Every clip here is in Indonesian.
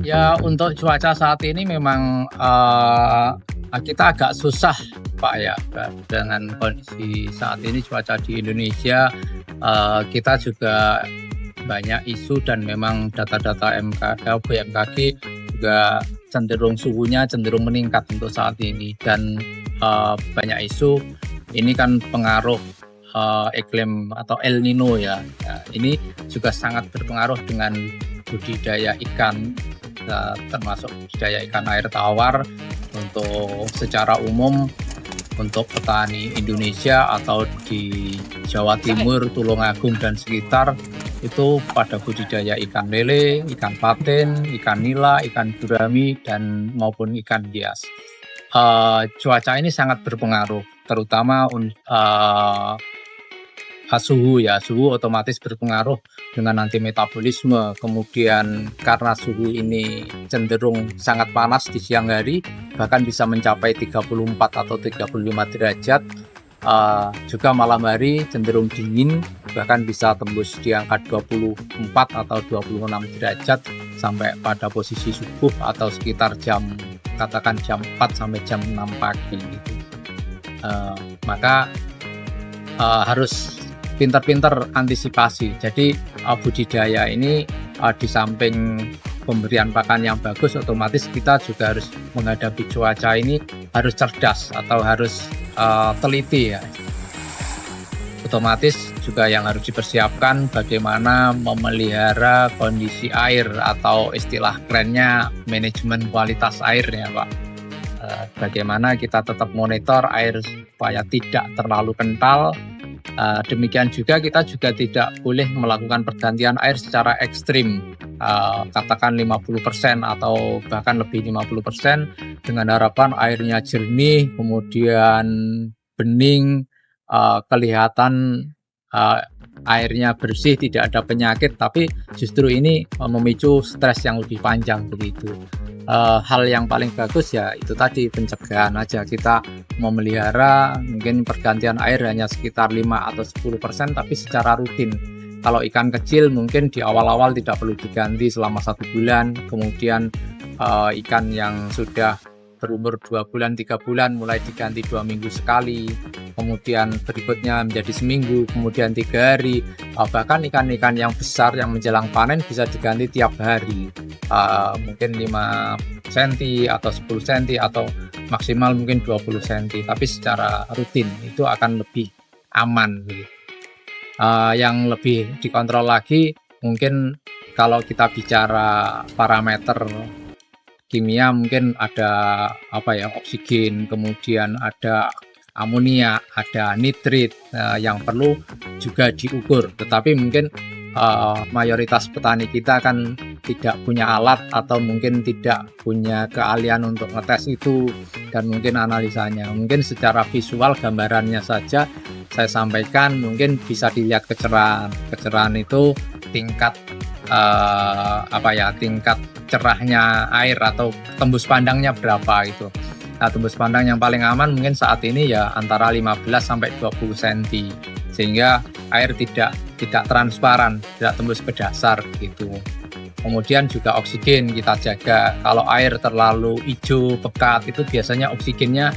Ya, untuk cuaca saat ini memang, kita agak susah, Pak, ya, dengan kondisi saat ini cuaca di Indonesia. Kita juga banyak isu dan memang data-data BMKG juga suhunya cenderung meningkat untuk saat ini dan, banyak isu ini kan pengaruh, iklim atau El Nino ya. Ini juga sangat berpengaruh dengan budidaya ikan, termasuk budidaya ikan air tawar untuk secara umum untuk petani Indonesia atau di Jawa Timur, Tulungagung dan sekitar itu pada budidaya ikan lele, ikan patin, ikan nila, ikan gurami dan maupun ikan hias. Cuaca ini sangat berpengaruh terutama suhu ya, suhu otomatis berpengaruh dengan nanti metabolisme. Kemudian karena suhu ini cenderung sangat panas di siang hari, bahkan bisa mencapai 34 atau 35 derajat. Juga malam hari cenderung dingin, bahkan bisa tembus di angka 24 atau 26 derajat sampai pada posisi subuh atau sekitar katakan jam 4 sampai jam 6 pagi gitu. Maka harus pintar-pintar antisipasi. Jadi budidaya ini di samping pemberian pakan yang bagus, otomatis kita juga harus menghadapi cuaca ini harus cerdas atau harus teliti ya. Otomatis juga yang harus dipersiapkan bagaimana memelihara kondisi air atau istilah kerennya manajemen kualitas air ya, Pak. Bagaimana kita tetap monitor air supaya tidak terlalu kental. Demikian juga kita juga tidak boleh melakukan pergantian air secara ekstrim, katakan 50% atau bahkan lebih 50% dengan harapan airnya jernih, kemudian bening, kelihatan airnya bersih, tidak ada penyakit, tapi justru ini memicu stres yang lebih panjang begitu. Hal yang paling bagus ya itu tadi pencegahan aja, kita memelihara mungkin pergantian air hanya sekitar 5 atau 10% tapi secara rutin. Kalau ikan kecil mungkin di awal-awal tidak perlu diganti selama 1 bulan, kemudian ikan yang sudah berumur 2 bulan, 3 bulan mulai diganti 2 minggu sekali, kemudian berikutnya menjadi seminggu, kemudian 3 hari, bahkan ikan-ikan yang besar yang menjelang panen bisa diganti tiap hari, mungkin 5 cm atau 10 cm atau maksimal mungkin 20 cm, tapi secara rutin itu akan lebih aman. Yang lebih dikontrol lagi mungkin kalau kita bicara parameter kimia mungkin ada oksigen, kemudian ada amonia, ada nitrit yang perlu juga diukur. Tetapi mungkin mayoritas petani kita kan tidak punya alat atau mungkin tidak punya keahlian untuk ngetes itu dan mungkin analisanya. Mungkin secara visual gambarannya saja saya sampaikan, mungkin bisa dilihat kecerahan. Kecerahan itu tingkat tingkat cerahnya air atau tembus pandangnya berapa itu. Nah, tembus pandang yang paling aman mungkin saat ini ya antara 15 sampai 20 cm. Sehingga air tidak transparan, tidak tembus ke dasar gitu. Kemudian juga oksigen kita jaga. Kalau air terlalu hijau pekat itu biasanya oksigennya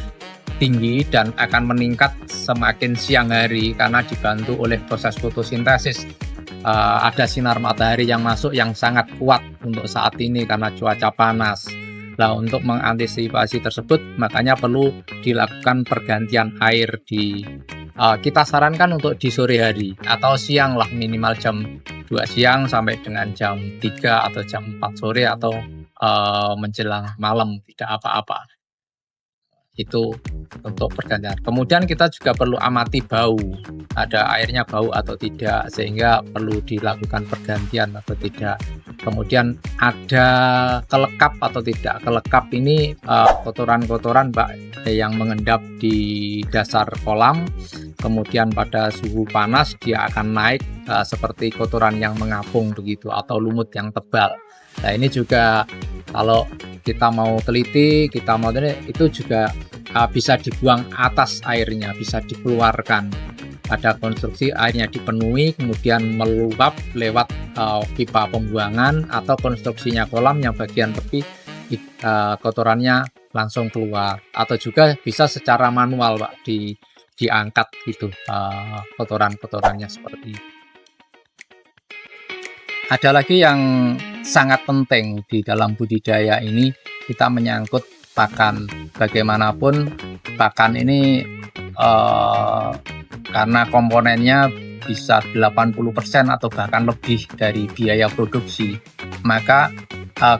tinggi dan akan meningkat semakin siang hari karena dibantu oleh proses fotosintesis. Ada sinar matahari yang masuk yang sangat kuat untuk saat ini karena cuaca panas. Nah, untuk mengantisipasi tersebut makanya perlu dilakukan pergantian air kita sarankan untuk di sore hari atau siang lah, minimal jam 2 siang sampai dengan jam 3 atau jam 4 sore atau menjelang malam, tidak apa-apa. Itu untuk pergantian. Kemudian kita juga perlu amati bau, ada airnya bau atau tidak, sehingga perlu dilakukan pergantian atau tidak. Kemudian ada kelekap atau tidak. Kelekap ini kotoran-kotoran yang mengendap di dasar kolam, kemudian pada suhu panas dia akan naik seperti kotoran yang mengapung begitu atau lumut yang tebal. Nah, ini juga kalau kita mau teliti, itu juga bisa dibuang atas airnya, bisa dikeluarkan. pada konstruksi airnya dipenuhi kemudian meluap lewat pipa pembuangan, atau konstruksinya kolam yang bagian tepi kotorannya langsung keluar, atau juga bisa secara manual Pak diangkat gitu kotorannya seperti itu. Ada lagi yang sangat penting di dalam budidaya ini, kita menyangkut pakan. Bagaimanapun pakan ini karena komponennya bisa 80% atau bahkan lebih dari biaya produksi, maka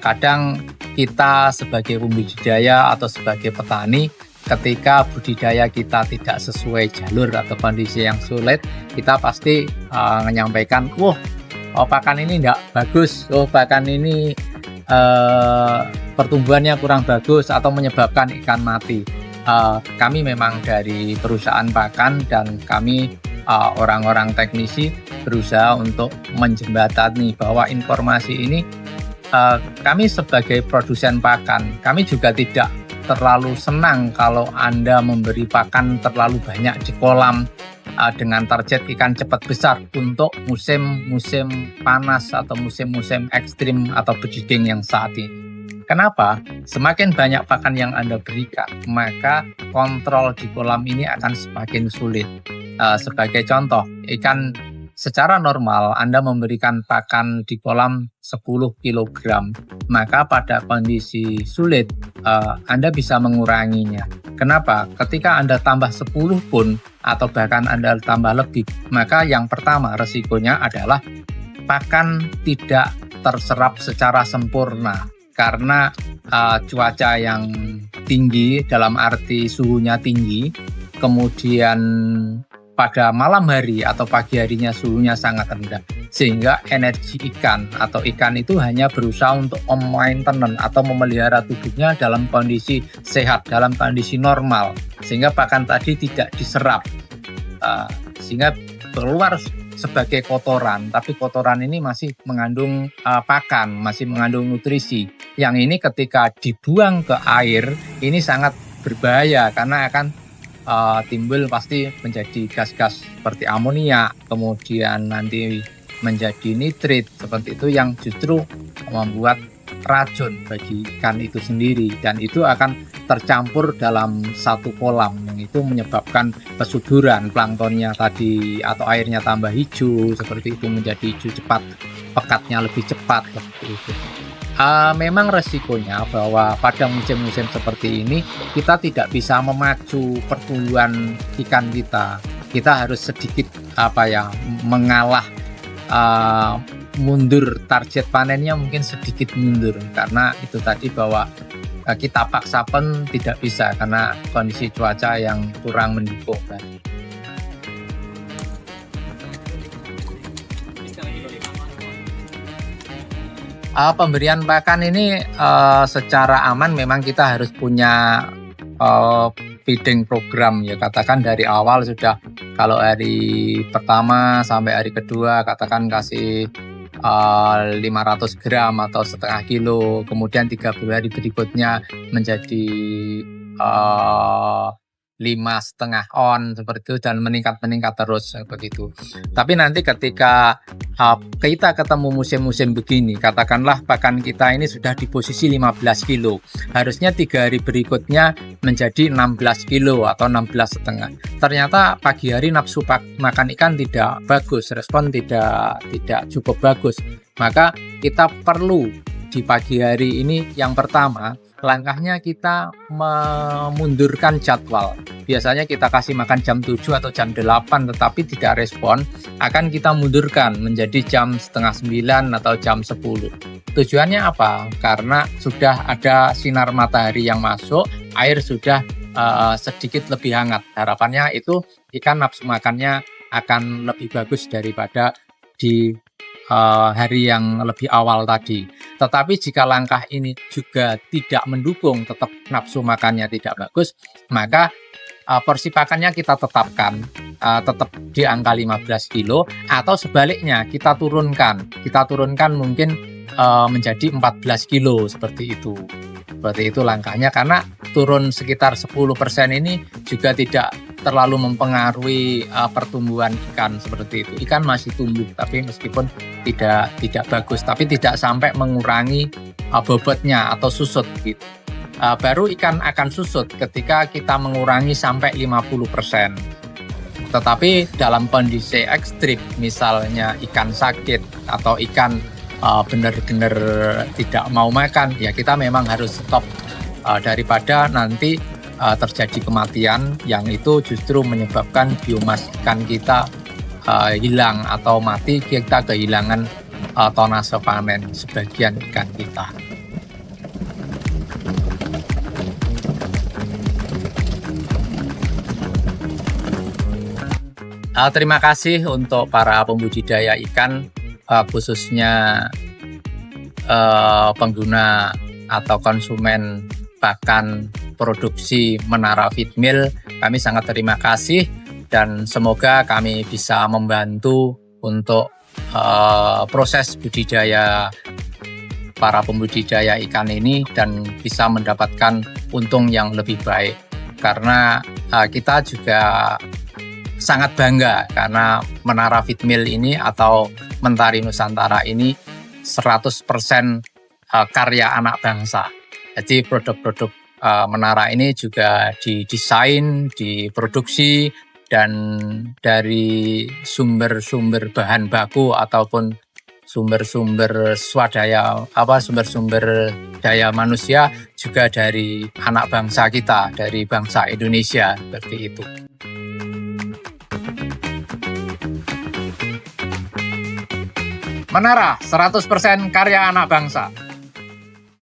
kadang kita sebagai pembudidaya atau sebagai petani, ketika budidaya kita tidak sesuai jalur atau kondisi yang sulit, kita pasti menyampaikan, pakan ini tidak bagus, pakan ini pertumbuhannya kurang bagus atau menyebabkan ikan mati. Kami memang dari perusahaan pakan dan kami orang-orang teknisi berusaha untuk menjembatani bahwa informasi ini, kami sebagai produsen pakan, kami juga tidak terlalu senang kalau Anda memberi pakan terlalu banyak di kolam dengan target ikan cepat besar untuk musim-musim panas atau musim-musim ekstrim atau breeding yang saat ini. Kenapa? Semakin banyak pakan yang Anda berikan, maka kontrol di kolam ini akan semakin sulit. Sebagai contoh, ikan secara normal Anda memberikan pakan di kolam 10 kg, maka pada kondisi sulit Anda bisa menguranginya. Kenapa? Ketika Anda tambah 10 pun atau bahkan Anda tambah lebih, maka yang pertama resikonya adalah pakan tidak terserap secara sempurna karena cuaca yang tinggi, dalam arti suhunya tinggi, kemudian pada malam hari atau pagi harinya suhunya sangat rendah, sehingga energi ikan atau ikan itu hanya berusaha untuk memainten atau memelihara tubuhnya dalam kondisi sehat, dalam kondisi normal, sehingga pakan tadi tidak diserap, sehingga keluar sebagai kotoran, tapi kotoran ini masih mengandung pakan, masih mengandung nutrisi. Yang ini ketika dibuang ke air, ini sangat berbahaya karena akan timbul pasti menjadi gas-gas seperti amonia, kemudian nanti menjadi nitrit seperti itu yang justru membuat racun bagi ikan itu sendiri, dan itu akan tercampur dalam satu kolam yang itu menyebabkan kesuburan planktonnya tadi atau airnya tambah hijau seperti itu, menjadi hijau cepat, pekatnya lebih cepat seperti itu. Memang resikonya bahwa pada musim-musim seperti ini kita tidak bisa memacu pertumbuhan ikan kita. Kita harus sedikit mengalah, mundur, target panennya mungkin sedikit mundur karena itu tadi bahwa kita paksa pun tidak bisa karena kondisi cuaca yang kurang mendukung tadi. Pemberian pakan ini secara aman memang kita harus punya feeding program, ya katakan dari awal sudah, kalau hari pertama sampai hari kedua katakan kasih 500 gram atau setengah kilo, kemudian 30 hari berikutnya menjadi 5,5 on seperti itu, dan meningkat terus seperti itu. Tapi nanti ketika kita ketemu musim-musim begini, katakanlah pakan kita ini sudah di posisi 15 kilo, harusnya 3 hari berikutnya menjadi 16 kilo atau 16,5. Ternyata pagi hari nafsu makan ikan tidak bagus, respon tidak cukup bagus, maka kita perlu di pagi hari ini, yang pertama langkahnya kita memundurkan jadwal. Biasanya kita kasih makan jam 7 atau jam 8 tetapi tidak respon, akan kita mundurkan menjadi jam setengah 9 atau jam 10. Tujuannya apa? Karena sudah ada sinar matahari yang masuk, air sudah sedikit lebih hangat. Harapannya itu ikan nafsu makannya akan lebih bagus daripada di hari yang lebih awal tadi. Tetapi jika langkah ini juga tidak mendukung, tetap nafsu makannya tidak bagus, maka porsi pakannya kita tetapkan tetap di angka 15 kilo, atau sebaliknya kita turunkan mungkin menjadi 14 kilo seperti itu langkahnya, karena turun sekitar 10% ini juga tidak terlalu mempengaruhi pertumbuhan ikan seperti itu. Ikan masih tumbuh, tapi meskipun tidak bagus, tapi tidak sampai mengurangi bobotnya atau susut gitu. Baru ikan akan susut ketika kita mengurangi sampai 50%. Tetapi dalam kondisi ekstrim, misalnya ikan sakit atau ikan benar-benar tidak mau makan, ya kita memang harus stop daripada nanti terjadi kematian yang itu justru menyebabkan biomas ikan kita hilang atau mati, kita kehilangan tonase panen sebagian ikan kita. Terima kasih untuk para pembudidaya ikan, khususnya pengguna atau konsumen pakan produksi Menara Feedmill. Kami sangat terima kasih dan semoga kami bisa membantu untuk proses budidaya para pembudidaya ikan ini dan bisa mendapatkan untung yang lebih baik. Karena kita juga sangat bangga karena Menara Feedmill ini atau Mentari Nusantara ini 100% karya anak bangsa. Jadi produk-produk Menara ini juga didesain, diproduksi, dan dari sumber-sumber bahan baku ataupun sumber-sumber daya manusia juga dari anak bangsa kita, dari bangsa Indonesia, seperti itu. Menara 100% karya anak bangsa.